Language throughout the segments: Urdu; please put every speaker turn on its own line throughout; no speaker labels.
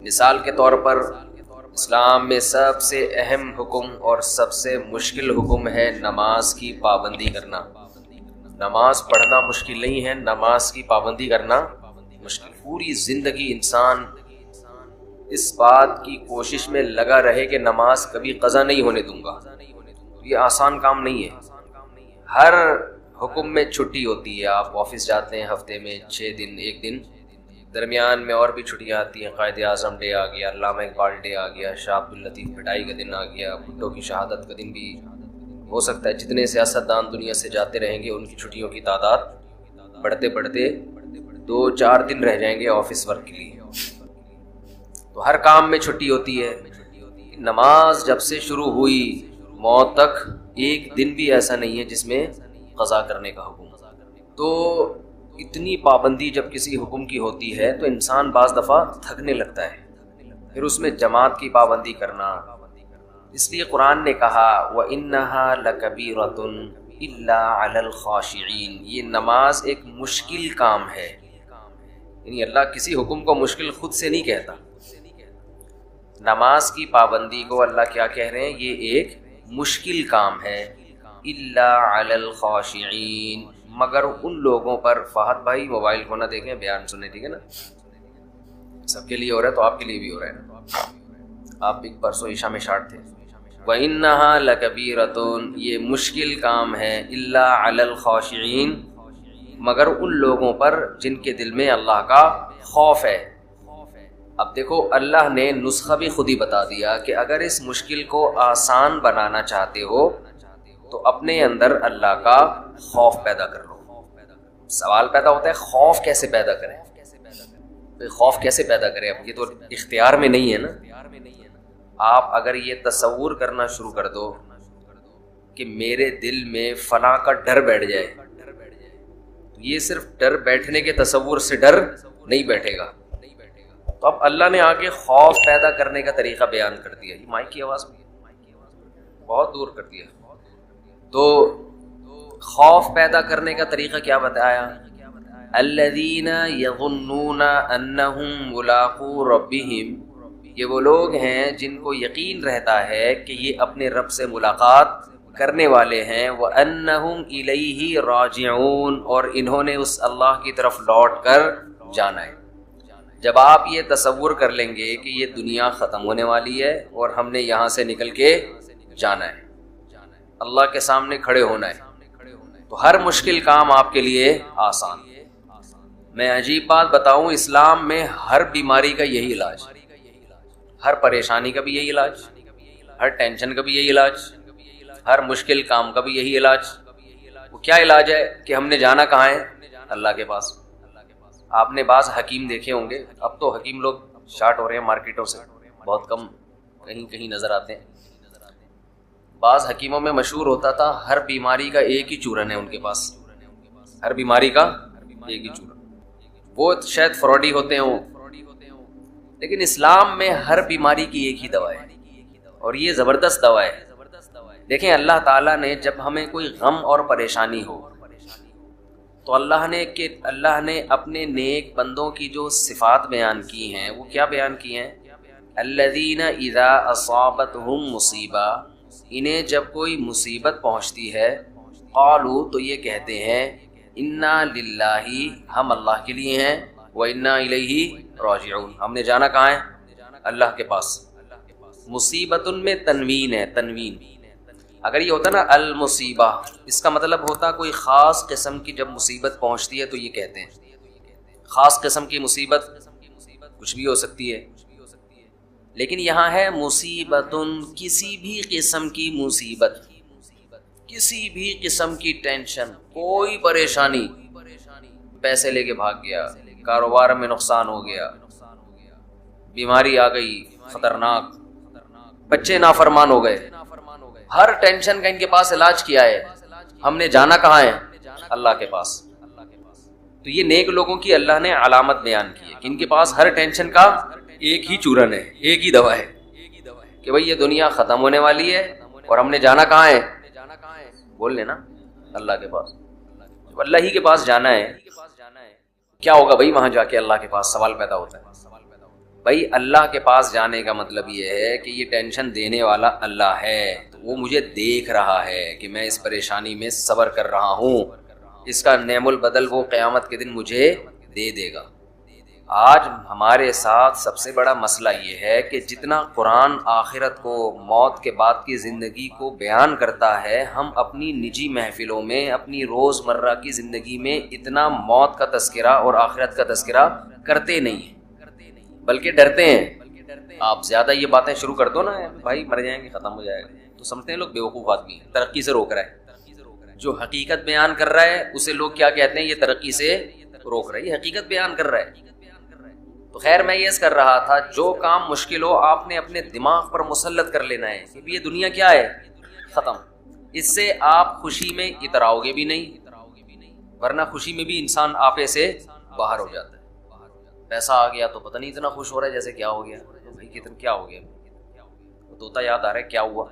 مثال کے طور پر اسلام میں سب سے اہم حکم اور سب سے مشکل حکم ہے نماز کی پابندی کرنا۔ نماز پڑھنا مشکل نہیں ہے، نماز کی پابندی کرنا مشکل۔ پوری زندگی انسان اس بات کی کوشش میں لگا رہے کہ نماز کبھی قضا نہیں ہونے دوں گا، یہ آسان کام نہیں ہے۔ ہر حکم میں چھٹی ہوتی ہے، آپ آفس جاتے ہیں ہفتے میں 6 دن، 1 دن، درمیان میں اور بھی چھٹیاں آتی ہیں، قائد اعظم ڈے آ گیا، علامہ اقبال ڈے آ گیا، شاہ عبداللطیف بھٹائی کا دن آ گیا، بھٹو کی شہادت کا دن بھی ہو سکتا ہے۔ جتنے سیاستدان دنیا سے جاتے رہیں گے ان کی چھٹیوں کی تعداد بڑھتے بڑھتے 2-4 دن رہ جائیں گے آفس ورک کے لیے۔ تو ہر کام میں چھٹی ہوتی ہے۔ نماز جب سے شروع ہوئی موت تک ایک دن بھی ایسا نہیں ہے جس میں قضا کرنے کا حکم۔ تو اتنی پابندی جب کسی حکم کی ہوتی ہے تو انسان بعض دفعہ تھکنے لگتا ہے، پھر اس میں جماعت کی پابندی کرنا۔ اس لیے قرآن نے کہا وَإِنَّهَا لَكَبِيرَةٌ إِلَّا عَلَى الْخَاشِعِينَ، یہ نماز ایک مشکل کام ہے۔ یعنی اللہ کسی حکم کو مشکل خود سے نہیں کہتا، نماز کی پابندی کو اللہ کیا کہہ رہے ہیں؟ یہ ایک مشکل کام ہے۔ إِلَّا عَلَى الْخَاشِعِينَ، مگر ان لوگوں پر۔ فہد بھائی موبائل کو نہ دیکھیں، بیان سنیں، ٹھیک ہے نا؟ سب کے لیے ہو رہا ہے تو آپ کے لیے بھی ہو رہا ہے نا۔ آپ بھی پرسوں عشاء میں شارٹ تھے۔ وَإِنَّهَا لَكَبِيرَةٌ، یہ مشکل کام ہے۔ إِلَّا عَلَى الْخَاشِعِينَ، مگر ان لوگوں پر جن کے دل میں اللہ کا خوف ہے۔ اب دیکھو اللہ نے نسخہ بھی خود ہی بتا دیا کہ اگر اس مشکل کو آسان بنانا چاہتے ہو تو اپنے اندر اللہ کا خوف پیدا کر لو۔ سوال پیدا ہوتا ہے خوف کیسے پیدا کریں؟ خوف کیسے پیدا کریں؟ اب یہ تو اختیار میں نہیں ہے نا۔ آپ اگر یہ تصور کرنا شروع کر دو کہ میرے دل میں فلاں کا ڈر بیٹھ جائے، تو یہ صرف ڈر بیٹھنے کے تصور سے ڈر نہیں بیٹھے گا۔ تو اب اللہ نے آگے خوف پیدا کرنے کا طریقہ بیان کر دیا۔ یہ مائک کی آواز بہت دور کر دیا۔ تو خوف پیدا کرنے کا طریقہ کیا بتایا؟ الذین یظنون انہم ملاقو ربہم، یہ وہ لوگ ہیں جن کو یقین رہتا ہے کہ یہ اپنے رب سے ملاقات کرنے والے ہیں، وانہم الیہ راجعون، اور انہوں نے اس اللہ کی طرف لوٹ کر جانا ہے۔ جب آپ یہ تصور کر لیں گے کہ یہ دنیا ختم ہونے والی ہے اور ہم نے یہاں سے نکل کے جانا ہے، اللہ کے سامنے کھڑے ہونا ہے، تو ہر مشکل کام آپ کے لیے آسان۔ میں عجیب بات بتاؤں، اسلام میں ہر بیماری کا یہی علاج، ہر پریشانی کا بھی یہی علاج، ہر ٹینشن کا بھی یہی علاج، ہر مشکل کام کا بھی یہی علاج۔ وہ کیا علاج ہے کہ ہم نے جانا کہاں ہے؟ اللہ کے پاس۔ آپ نے بعض حکیم دیکھے ہوں گے، اب تو حکیم لوگ شارٹ ہو رہے ہیں مارکیٹوں سے، بہت کم کہیں کہیں نظر آتے ہیں۔ بعض حکیموں میں مشہور ہوتا تھا ہر بیماری کا ایک ہی چورن ہے ان کے پاس، ہر بیماری کا ایک ہی چورن۔ وہ شاید فراڈی ہوتے ہوں، لیکن اسلام میں ہر بیماری کی ایک ہی دوا ہے، اور یہ زبردست دوا ہے۔ دیکھیں اللہ تعالیٰ نے جب ہمیں کوئی غم اور پریشانی ہو تو اللہ نے اپنے نیک بندوں کی جو صفات بیان کی ہیں وہ کیا بیان کی ہیں؟ الذین اذا اصابتہم مصیبہ، انہیں جب کوئی مصیبت پہنچتی ہے، قالوا، تو یہ کہتے ہیں، انا للہ، ہم اللہ کے لیے ہیں، وانا الیہ راجعون، ہم نے جانا کہاں ہے؟ اللہ کے پاس۔ مصیبت میں تنوین ہے، تنوین۔ اگر یہ ہوتا نا المصیبہ، اس کا مطلب ہوتا کوئی خاص قسم کی جب مصیبت پہنچتی ہے تو یہ کہتے ہیں۔ خاص قسم کی مصیبت کچھ بھی ہو سکتی ہے، لیکن یہاں ہے مصیبت، کسی بھی قسم کی مصیبت، کسی بھی قسم کی ٹینشن، کوئی پریشانی، پیسے لے کے بھاگ گیا، کاروبار میں نقصان ہو گیا، بیماری آ گئی خطرناک، بچے نافرمان ہو گئے، ہر ٹینشن کا ان کے پاس علاج کیا ہے۔ ہم نے جانا کہاں ہے؟ اللہ کے پاس۔ تو یہ نیک لوگوں کی اللہ نے علامت بیان کی ہے کہ ان کے پاس ہر ٹینشن کا ایک ہی چورن ہے، ایک ہی دوا ہے، کہ بھئی یہ دنیا ختم ہونے والی ہے اور ہم نے جانا کہاں ہے؟ بول لینا اللہ کے پاس۔ جب اللہ ہی کے پاس جانا ہے، کیا ہوگا بھئی وہاں جا کے؟ اللہ کے پاس سوال پیدا ہوتا ہے، بھائی اللہ کے پاس جانے کا مطلب یہ ہے کہ یہ ٹینشن دینے والا اللہ ہے، تو وہ مجھے دیکھ رہا ہے کہ میں اس پریشانی میں صبر کر رہا ہوں، اس کا نعم البدل وہ قیامت کے دن مجھے دے دے گا۔ آج ہمارے ساتھ سب سے بڑا مسئلہ یہ ہے کہ جتنا قرآن آخرت کو، موت کے بعد کی زندگی کو بیان کرتا ہے، ہم اپنی نجی محفلوں میں، اپنی روز مرہ کی زندگی میں اتنا موت کا تذکرہ اور آخرت کا تذکرہ کرتے نہیں ہیں، بلکہ ڈرتے ہیں۔ آپ زیادہ یہ باتیں شروع کر دو نا، بھائی مر جائیں گے، ختم ہو جائے گا، تو سمجھتے ہیں لوگ بیوقوف آدمی ہیں، ترقی سے روک رہا ہے۔ جو حقیقت بیان کر رہا ہے اسے لوگ کیا کہتے ہیں؟ یہ ترقی سے روک رہا ہے، یہ حقیقت بیان کر رہا ہے۔ تو خیر میں یہ کر رہا تھا، جو کام مشکل ہو آپ نے اپنے دماغ پر مسلط کر لینا ہے کہ یہ دنیا کیا ہے؟ ختم۔ اس سے آپ خوشی میں اتراؤ گے بھی نہیں، ورنہ خوشی میں بھی انسان آپے سے باہر ہو جاتا ہے۔ پیسہ آ گیا تو پتہ نہیں اتنا خوش ہو رہا ہے جیسے کیا ہو گیا، بھائی کتنا کیا ہو گیا؟ طوطا یاد آ رہا ہے، کیا ہوا؟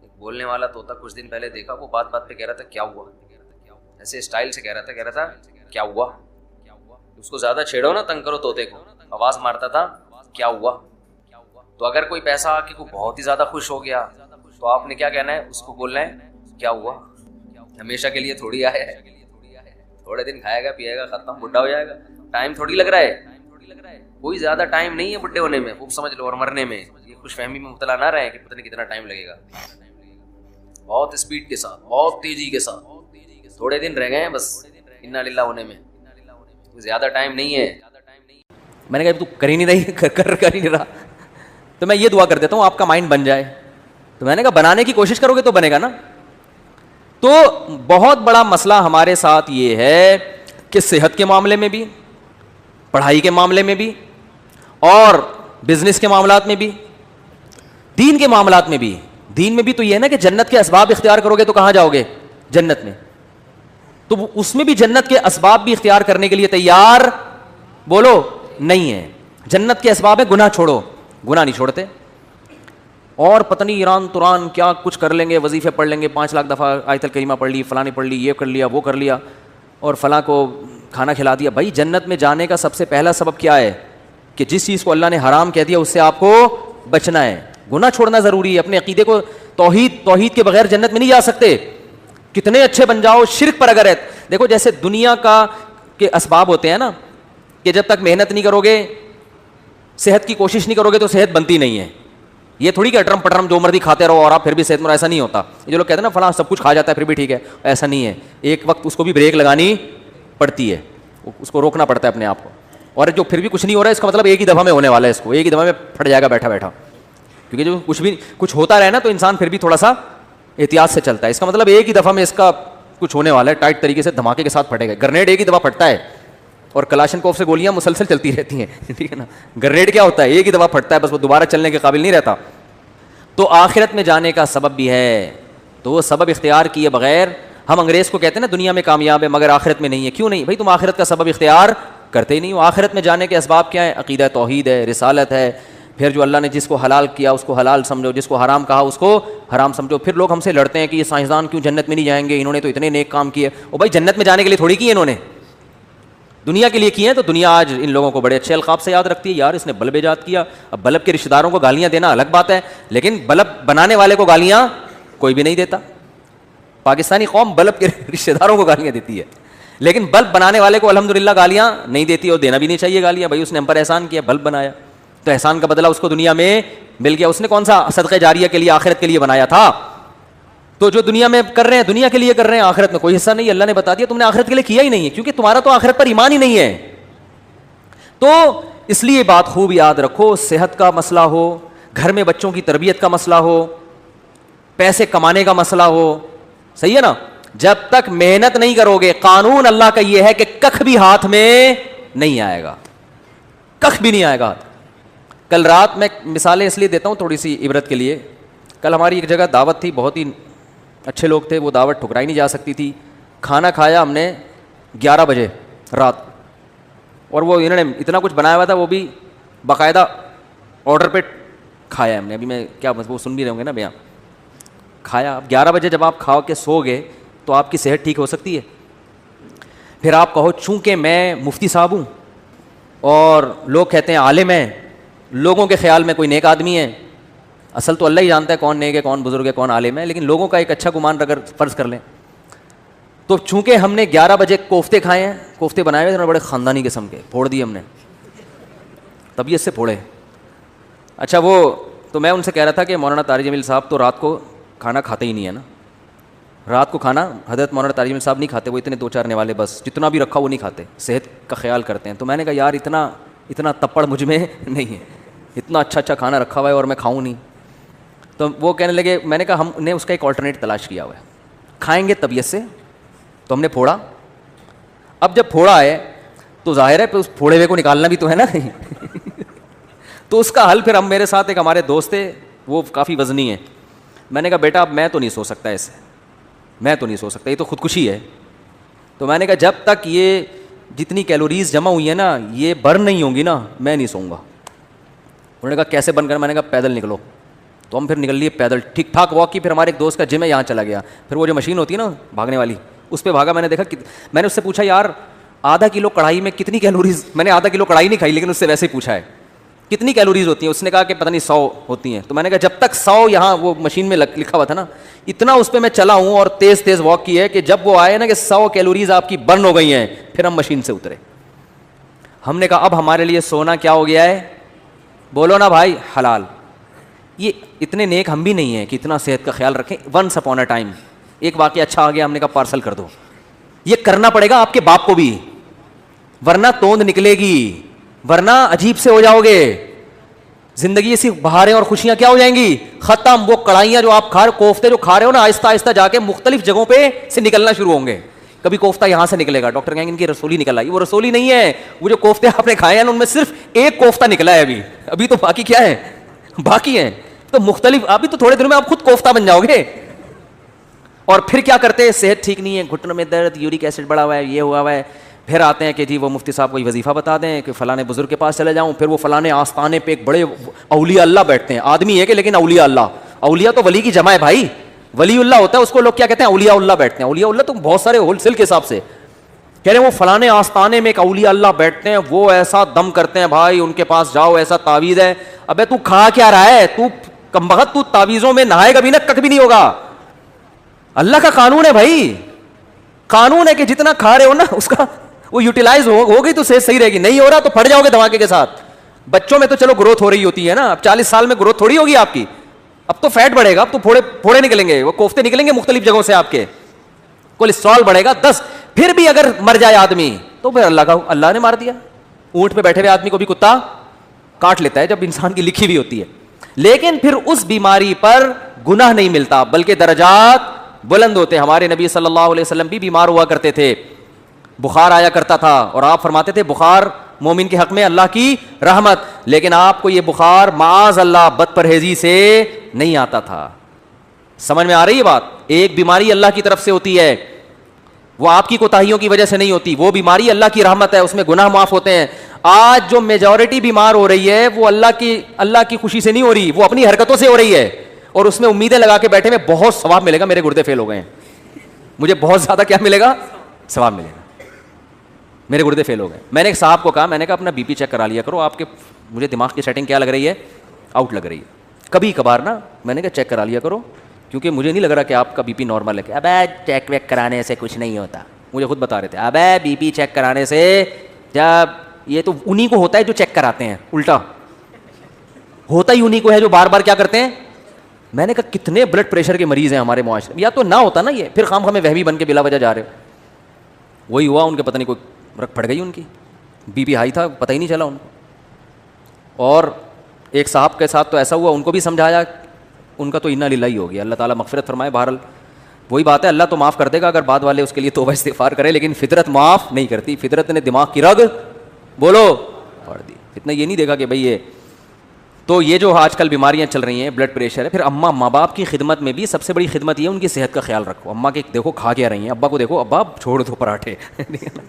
ایک بولنے والا طوطا کچھ دن پہلے دیکھا، وہ بات بات پہ کہہ رہا تھا کیا ہوا، ایسے اسٹائل سے کہہ رہا تھا کیا ہوا۔ اس کو زیادہ چھیڑو نا، تنگ کرو طوطے کو، آواز مارتا تھا کیا ہوا۔ تو اگر کوئی پیسہ آ کے کوئی بہت ہی زیادہ خوش ہو گیا تو آپ نے کیا کہنا ہے؟ اس کو بولنا ہے کیا ہوا۔ ہمیشہ کے لیے تھوڑی آیا ہے، تھوڑے دن کھائے گا پیے گا ختم، بڈھا ہو جائے گا، ٹائم تھوڑی لگ رہا ہے، کوئی زیادہ ٹائم نہیں ہے بڈھے ہونے میں، خوب سمجھ لو، اور مرنے میں۔ یہ خوش فہمی میں مبتلا نہ رہے کہ پتہ نہیں کتنا ٹائم لگے گا۔ بہت اسپیڈ کے ساتھ، بہت تیزی کے ساتھ تھوڑے دن رہ گئے ہیں بس انا للہ ہونے میں، زیادہ ٹائم نہیں ہے۔
میں نے کہا تو کر ہی نہیں رہی، کر ہی نہیں رہا، تو میں یہ دعا کر دیتا ہوں آپ کا مائنڈ بن جائے۔ تو میں نے کہا بنانے کی کوشش کرو گے تو بنے گا نا۔ تو بہت بڑا مسئلہ ہمارے ساتھ یہ ہے کہ صحت کے معاملے میں بھی، پڑھائی کے معاملے میں بھی، اور بزنس کے معاملات میں بھی، دین کے معاملات میں بھی۔ دین میں بھی تو یہ ہے نا کہ جنت کے اسباب اختیار کرو گے تو کہاں جاؤ گے؟ جنت میں۔ تو اس میں بھی جنت کے اسباب بھی اختیار کرنے کے لیے تیار بولو نہیں ہے۔ جنت کے اسباب ہے گناہ چھوڑو، گناہ نہیں چھوڑتے، اور پتہ نہیں ایران توران کیا کچھ کر لیں گے، وظیفے پڑھ لیں گے، 5 لاکھ دفعہ آیت الکریمہ پڑھ لی، فلاں نے پڑھ لی، یہ کر لیا وہ کر لیا، اور فلاں کو کھانا کھلا دیا۔ بھائی جنت میں جانے کا سب سے پہلا سبب کیا ہے؟ کہ جس چیز کو اللہ نے حرام کہہ دیا اس سے آپ کو بچنا ہے، گناہ چھوڑنا ضروری ہے۔ اپنے عقیدے کو، توحید کے بغیر جنت میں نہیں جا سکتے، کتنے اچھے بن جاؤ، شرک پر اگر ہے۔ دیکھو جیسے دنیا کا کے اسباب ہوتے ہیں نا، کہ جب تک محنت نہیں کرو گے، صحت کی کوشش نہیں کرو گے تو صحت بنتی نہیں ہے۔ یہ تھوڑی کہ اٹرم پٹرم جو مرضی کھاتے رہو اور آپ پھر بھی صحت مند، ایسا نہیں ہوتا۔ یہ جو لوگ کہتے ہیں نا فلاں سب کچھ کھا جاتا ہے پھر بھی ٹھیک ہے، ایسا نہیں ہے، ایک وقت اس کو بھی بریک لگانی پڑتی ہے، اس کو روکنا پڑتا ہے اپنے آپ کو۔ اور جو پھر بھی کچھ نہیں ہو رہا ہے اس کا مطلب ایک ہی دفعہ میں ہونے والا ہے، اس کو ایک ہی دفعہ میں پھٹ جائے گا بیٹھا بیٹھا، کیونکہ جو کچھ ہوتا رہے نا تو انسان پھر بھی تھوڑا سا احتیاط سے چلتا ہے۔ اس کا مطلب ایک ہی دفعہ میں اس کا کچھ ہونے والا ہے، ٹائٹ طریقے سے دھماکے کے ساتھ پھٹے گا۔ گرنیڈ ایک ہی دفعہ پھٹتا ہے، اور کلاشنکوف سے گولیاں مسلسل چلتی رہتی ہیں، ٹھیک ہے نا۔ گرنیڈ کیا ہوتا ہے؟ ایک ہی دفعہ پھٹتا ہے بس، وہ دوبارہ چلنے کے قابل نہیں رہتا۔ تو آخرت میں جانے کا سبب بھی ہے، تو وہ سبب اختیار کیے بغیر ہم انگریز کو کہتے ہیں نا دنیا میں کامیاب ہے مگر آخرت میں نہیں ہے۔ کیوں نہیں بھائی؟ تم آخرت کا سبب اختیار کرتے ہی نہیں ہو۔ آخرت میں جانے کے اسباب کیا ہیں؟ عقیدہ توحید ہے، رسالت ہے، پھر جو اللہ نے جس کو حلال کیا اس کو حلال سمجھو، جس کو حرام کہا اس کو حرام سمجھو۔ پھر لوگ ہم سے لڑتے ہیں کہ یہ سائنسدان کیوں جنت میں نہیں جائیں گے، انہوں نے تو اتنے نیک کام کیے۔ او بھائی جنت میں جانے کے لیے تھوڑی کیے انہوں نے، دنیا کے لیے کیے ہیں۔ تو دنیا آج ان لوگوں کو بڑے اچھے القاب سے یاد رکھتی ہے، یار اس نے بلب ایجاد کیا۔ اب بلب کے رشتہ داروں کو گالیاں دینا الگ بات ہے، لیکن بلب بنانے والے کو گالیاں کوئی بھی نہیں دیتا۔ پاکستانی قوم بلب کے رشتہ داروں کو گالیاں دیتی ہے، لیکن بلب بنانے والے کو الحمدللہ گالیاں نہیں دیتی، اور دینا بھی نہیں چاہیے گالیاں۔ بھائی اس نے ہم پر احسان کیا، بلب بنایا، تو احسان کا بدلہ اس کو دنیا میں مل گیا۔ اس نے کون سا صدقہ جاریہ کے لیے آخرت کے لیے بنایا تھا؟ تو جو دنیا میں کر رہے ہیں دنیا کے لیے کر رہے ہیں، آخرت میں کوئی حصہ نہیں۔ اللہ نے بتا دیا تم نے آخرت کے لیے کیا ہی نہیں ہے، کیونکہ تمہارا تو آخرت پر ایمان ہی نہیں ہے۔ تو اس لیے بات خوب یاد رکھو، صحت کا مسئلہ ہو، گھر میں بچوں کی تربیت کا مسئلہ ہو، پیسے کمانے کا مسئلہ ہو، صحیح ہے نا، جب تک محنت نہیں کرو گے، قانون اللہ کا یہ ہے کہ کخ بھی ہاتھ میں نہیں آئے گا، کخ بھی نہیں آئے گا۔ کل رات میں مثالیں اس لیے دیتا ہوں تھوڑی سی عبرت کے لیے۔ کل ہماری ایک جگہ دعوت تھی، بہت ہی اچھے لوگ تھے، وہ دعوت ٹھکرائی نہیں جا سکتی تھی۔ کھانا کھایا ہم نے 11 بجے رات، اور وہ انہوں نے اتنا کچھ بنایا ہوا تھا، وہ بھی باقاعدہ آرڈر پہ کھایا ہم نے۔ ابھی میں کیا وہ سن بھی رہے ہوں گے نا بیان، کھایا۔ اب 11 بجے جب آپ کھا کے سو گئے تو آپ کی صحت ٹھیک ہو سکتی ہے؟ پھر آپ کہو چونکہ میں مفتی صاحب ہوں اور لوگ کہتے ہیں عالم ہے, لوگوں کے خیال میں کوئی نیک آدمی ہے. اصل تو اللہ ہی جانتا ہے کون نیک ہے, کون بزرگ ہے, کون عالم ہے, لیکن لوگوں کا ایک اچھا گمان اگر فرض کر لیں. تو چونکہ ہم نے 11 بجے کوفتے کھائے ہیں, کوفتے بنائے ہوئے بڑے خاندانی قسم کے, پھوڑ دیے ہم نے, طبیعت سے پھوڑے. اچھا وہ تو میں ان سے کہہ رہا تھا کہ مولانا طارق جمیل صاحب تو رات کو کھانا کھاتے ہی نہیں ہے نا, رات کو کھانا حضرت مولانا طارق جمیل صاحب نہیں کھاتے, وہ اتنے 2-4 نوالے بس, جتنا بھی رکھا وہ نہیں کھاتے, صحت کا خیال کرتے ہیں. تو میں نے کہا یار اتنا تپڑ مجھ میں نہیں ہے, اتنا اچھا کھانا رکھا ہوا ہے اور میں کھاؤں نہیں. تو وہ کہنے لگے, میں نے کہا ہم نے اس کا ایک آلٹرنیٹ تلاش کیا ہوا ہے, کھائیں گے طبیعت سے. تو ہم نے پھوڑا. اب جب پھوڑا ہے تو ظاہر ہے پھر اس پھوڑے ہوئے کو نکالنا بھی تو ہے نا. تو اس کا حل پھر ہم, میرے ساتھ ایک ہمارے دوست تھے, وہ کافی وزنی ہیں. میں نے کہا بیٹا اب میں تو نہیں سو سکتا ایسے, میں تو نہیں سو سکتا, یہ تو خودکشی ہے. تو میں نے کہا جب تک یہ جتنی کیلوریز جمع ہوئی ہیں نا یہ برن نہیں ہوں گی نا میں نہیں سوؤں گا. انہوں نے کہا کیسے برن کرنا؟ میں نے کہا پیدل نکلو. تو ہم پھر نکل لیے پیدل, ٹھیک ٹھاک واک کی. پھر ہمارے ایک دوست کا جم ہے یہاں چلا گیا, پھر وہ جو مشین ہوتی ہے نا بھاگنے والی اس پہ بھاگا. میں نے دیکھا, میں نے اس سے پوچھا یار آدھا کلو کڑھائی میں کتنی کیلوریز, میں نے آدھا کلو کڑھائی نہیں کھائی لیکن اس سے ویسے ہی پوچھا ہے کتنی کیلوریز ہوتی ہیں. اس نے کہا کہ پتہ نہیں 100 ہوتی ہیں. تو میں نے کہا جب تک 100 یہاں وہ مشین میں لکھا ہوا تھا نا, اتنا اس پہ میں چلا ہوں اور تیز واک کی ہے کہ جب وہ آئے نا کہ 100 کیلوریز آپ کی برن ہو گئی ہیں, پھر ہم مشین سے اترے. ہم نے کہا اب ہمارے لیے سونا کیا ہو گیا ہے؟ بولو نا بھائی, حلال. یہ اتنے نیک ہم بھی نہیں ہیں کہ اتنا صحت کا خیال رکھیں. ونس اپون اے ٹائم ایک واقعہ اچھا آ گیا, ہم نے کہا پارسل کر دو. یہ کرنا پڑے گا آپ کے باپ کو بھی, ورنہ توند نکلے گی, ورنہ عجیب سے ہو جاؤ گے. زندگی ایسی بہاریں اور خوشیاں کیا ہو جائیں گی, ختم. وہ کڑھائیاں جو آپ کھا رہے, کوفتے جو کھا رہے ہو نا, آہستہ آہستہ جا کے مختلف جگہوں پہ سے نکلنا شروع ہوں گے. کبھی کوفتہ یہاں سے نکلے گا, ڈاکٹر کہیں گے ان کی رسولی نکل آئی. وہ رسولی نہیں ہے, وہ جو کوفتے آپ نے کھائے ہیں ان میں صرف ایک کوفتہ نکلا ہے ابھی تو باقی کیا ہے, باقی ہیں. تو مختلف, ابھی تو تھوڑے دنوں میں آپ خود کوفتہ بن جاؤ گے. اور پھر کیا کرتے ہیں, صحت ٹھیک نہیں ہے, گھٹنوں میں درد, یورک ایسڈ بڑھا ہوا ہے, یہ ہوا ہے. پھر آتے ہیں کہ جی وہ مفتی صاحب کوئی وظیفہ بتا دیں کہ فلاں بزرگ کے پاس چلے جاؤں. پھر وہ فلاں آستانے پہ ایک بڑے اولیاء اللہ بیٹھتے ہیں, آدمی ہے کہ لیکن اولیاء اللہ, اولیاء تو ولی کی جمع ہے بھائی, ولی اللہ ہوتا ہے اس کو لوگ کیا کہتے ہیں, اولیاء اللہ بیٹھتے ہیں. اولیاء اللہ تو بہت سارے ہول سیل کے حساب سے کہہ رہے ہیں, وہ فلاں آستانے میں ایک اولیاء اللہ بیٹھتے ہیں, وہ ایسا دم کرتے ہیں بھائی, ان کے پاس جاؤ, ایسا تعویذ ہے. ابے تو کھا کیا رہا ہے, تو کمبخت, تو تعویذوں میں نہائے گا بھی نہ, کک بھی نہیں ہوگا. اللہ کا قانون ہے بھائی, قانون ہے کہ جتنا کھا رہے ہو نا اس کا وہ یوٹیلائز ہوگی تو صحت صحیح رہے گی, نہیں ہو رہا تو پھٹ جاؤ گے دھماکے کے ساتھ. بچوں میں تو چلو گروتھ ہو رہی ہوتی ہے نا, اب 40 سال میں گروتھ تھوڑی ہوگی آپ کی, اب تو فیٹ بڑھے گا, اب تو پھوڑے نکلیں گے, وہ کوفتے نکلیں گے مختلف جگہوں سے, آپ کے کولیسٹرول بڑھے گا 10. پھر بھی اگر مر جائے آدمی تو پھر اللہ نے مار دیا. اونٹ پہ بیٹھے ہوئے آدمی کو بھی کتا کاٹ لیتا ہے جب انسان کی لکھی ہوئی ہوتی ہے. لیکن پھر اس بیماری پر گناہ نہیں ملتا بلکہ درجات بلند ہوتے. ہمارے نبی صلی اللہ علیہ وسلم بھی بیمار ہوا کرتے تھے, بخار آیا کرتا تھا, اور آپ فرماتے تھے بخار مومن کے حق میں اللہ کی رحمت, لیکن آپ کو یہ بخار معاذ اللہ بد پرہیزی سے نہیں آتا تھا. سمجھ میں آ رہی ہے بات؟ ایک بیماری اللہ کی طرف سے ہوتی ہے, وہ آپ کی کوتاہیوں کی وجہ سے نہیں ہوتی, وہ بیماری اللہ کی رحمت ہے, اس میں گناہ معاف ہوتے ہیں. آج جو میجورٹی بیمار ہو رہی ہے وہ اللہ کی خوشی سے نہیں ہو رہی, وہ اپنی حرکتوں سے ہو رہی ہے, اور اس میں امیدیں لگا کے بیٹھے میں بہت ثواب ملے گا, میرے گردے فیل ہو گئے ہیں, مجھے بہت زیادہ کیا ملے گا, ثواب ملے گا, میرے گردے فیل ہو گئے. میں نے ایک صاحب کو کہا, میں نے کہا اپنا بی پی چیک کرا لیا کرو, آپ کے مجھے دماغ کی سیٹنگ کیا لگ رہی ہے, آؤٹ لگ رہی ہے, کبھی کبھار نا, میں نے کہا چیک کرا لیا کرو, کیونکہ مجھے نہیں لگ رہا کہ آپ کا بی پی نارمل ہے. ابے چیک ویک کرانے سے کچھ نہیں ہوتا, مجھے خود بتا رہے تھے, ابے بی پی چیک کرانے سے, جب یہ تو انہی کو ہوتا ہے جو چیک کراتے ہیں, الٹا ہوتا ہی انہی کو ہے جو بار بار کیا کرتے ہیں. میں نے کہا کتنے بلڈ پریشر کے مریض ہیں ہمارے معاشرے میں, یا تو نہ ہوتا نا یہ, پھر خام خامے وہمی بن کے بلا وجہ جا رہے ہو. وہی ہوا, ان کے پتہ نہیں کوئی رکھ پڑ گئی, ان کی بی پی ہائی تھا, پتہ ہی نہیں چلا ان کو. اور ایک صاحب کے ساتھ تو ایسا ہوا, ان کو بھی سمجھایا, ان کا تو انا للہ ہی ہو گیا, اللہ تعالیٰ مغفرت فرمائے. بہرحال وہی بات ہے, اللہ تو معاف کر دے گا اگر بعد والے اس کے لیے توبہ استغفار کرے, لیکن فطرت معاف نہیں کرتی. فطرت نے دماغ کی رگ بولو پڑ دی, اتنا یہ نہیں دیکھا کہ بھئی یہ. تو یہ جو آج کل بیماریاں چل رہی ہیں, بلڈ پریشر ہے. پھر ماں باپ کی خدمت میں بھی سب سے بڑی خدمت یہ ہے ان کی صحت کا خیال رکھو. اماں کے دیکھو کھا کیا رہی ہیں, ابا کو دیکھو, ابا چھوڑ دو پراٹھے,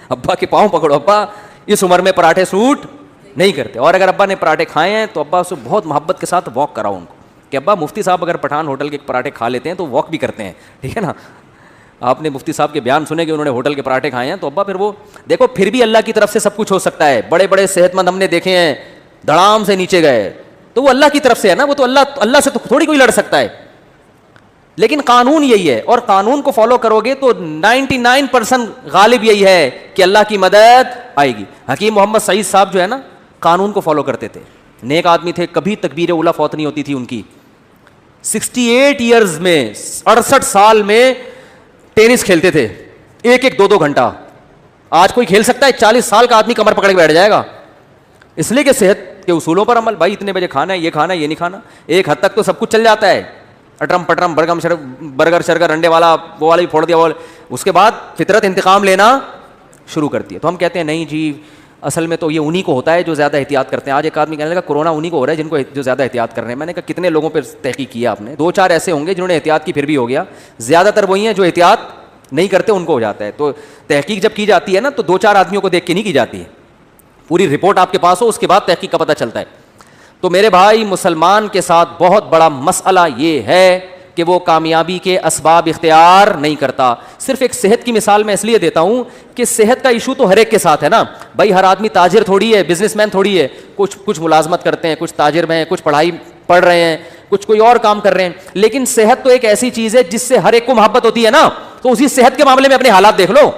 ابا کے پاؤں پکڑو, ابا اس عمر میں پراٹھے سوٹ نہیں کرتے. اور اگر ابا نے پراٹھے کھائے ہیں تو ابا سے بہت محبت کے ساتھ واک کراؤ ان کو, کہ ابا مفتی صاحب اگر پٹھان ہوٹل کے پراٹھے کھا لیتے ہیں تو واک بھی کرتے ہیں, ٹھیک ہے نا. آپ نے مفتی صاحب کے بیان سنے کہ انہوں نے ہوٹل کے پراٹھے کھائے ہیں, تو ابا پھر وہ دیکھو پھر بھی اللہ کی طرف سے سب کچھ ہو سکتا ہے. بڑے بڑے صحت مند ہم نے دیکھے ہیں دھڑام سے نیچے گئے, تو وہ اللہ کی طرف سے ہے نا, وہ تو اللہ سے تو تھوڑی کوئی لڑ سکتا ہے. لیکن قانون یہی ہے, اور قانون کو فالو کرو گے تو 99% غالب یہی ہے کہ اللہ کی مدد آئے گی. حکیم محمد سعید صاحب جو ہے نا قانون کو فالو کرتے تھے, نیک آدمی تھے, کبھی تکبیر اولیٰ فوت نہیں ہوتی تھی ان کی. 68 ایئرز میں 68 سال میں ٹینس کھیلتے تھے, ایک 2 گھنٹہ. آج کوئی کھیل سکتا ہے؟ 40 سال کا آدمی کمر پکڑ کے بیٹھ جائے گا, اس لیے کہ صحت کے اصولوں پر عمل. بھائی اتنے بجے کھانا ہے, یہ کھانا ہے, یہ نہیں کھانا. ایک حد تک تو سب کچھ چل جاتا ہے, اٹرم پٹرم برگر شرگر انڈے والا وہ والا بھی پھوڑ دیا, اس کے بعد فطرت انتقام لینا شروع کرتی ہے. تو ہم کہتے ہیں نہیں جی اصل میں تو یہ انہی کو ہوتا ہے جو زیادہ احتیاط کرتے ہیں. آج ایک آدمی کہنے لگا کورونا انہی کو ہو رہا ہے جن کو جو زیادہ احتیاط کر رہے ہیں. میں نے کہا کتنے لوگوں پہ تحقیق کیا آپ نے؟ 2-4 ایسے ہوں گے جنہوں نے احتیاط کی پھر بھی ہو گیا, زیادہ تر وہی ہیں جو احتیاط نہیں کرتے ان کو ہو جاتا ہے. تو تحقیق جب کی جاتی ہے نا تو 2-4 آدمیوں کو دیکھ کے نہیں کی جاتی ہے, پوری رپورٹ آپ کے پاس ہو اس کے بعد تحقیق کا پتہ چلتا ہے. تو میرے بھائی مسلمان کے ساتھ بہت بڑا مسئلہ یہ ہے کہ وہ کامیابی کے اسباب اختیار نہیں کرتا. صرف ایک صحت کی مثال میں اس لیے دیتا ہوں کہ صحت کا ایشو تو ہر ایک کے ساتھ ہے نا بھائی. ہر آدمی تاجر تھوڑی ہے, بزنس مین تھوڑی ہے. کچھ ملازمت کرتے ہیں, کچھ تاجر میں ہیں, کچھ پڑھائی پڑھ رہے ہیں, کچھ کوئی اور کام کر رہے ہیں. لیکن صحت تو ایک ایسی چیز ہے جس سے ہر ایک کو محبت ہوتی ہے نا. تو اسی صحت کے معاملے میں اپنے حالات دیکھ لو.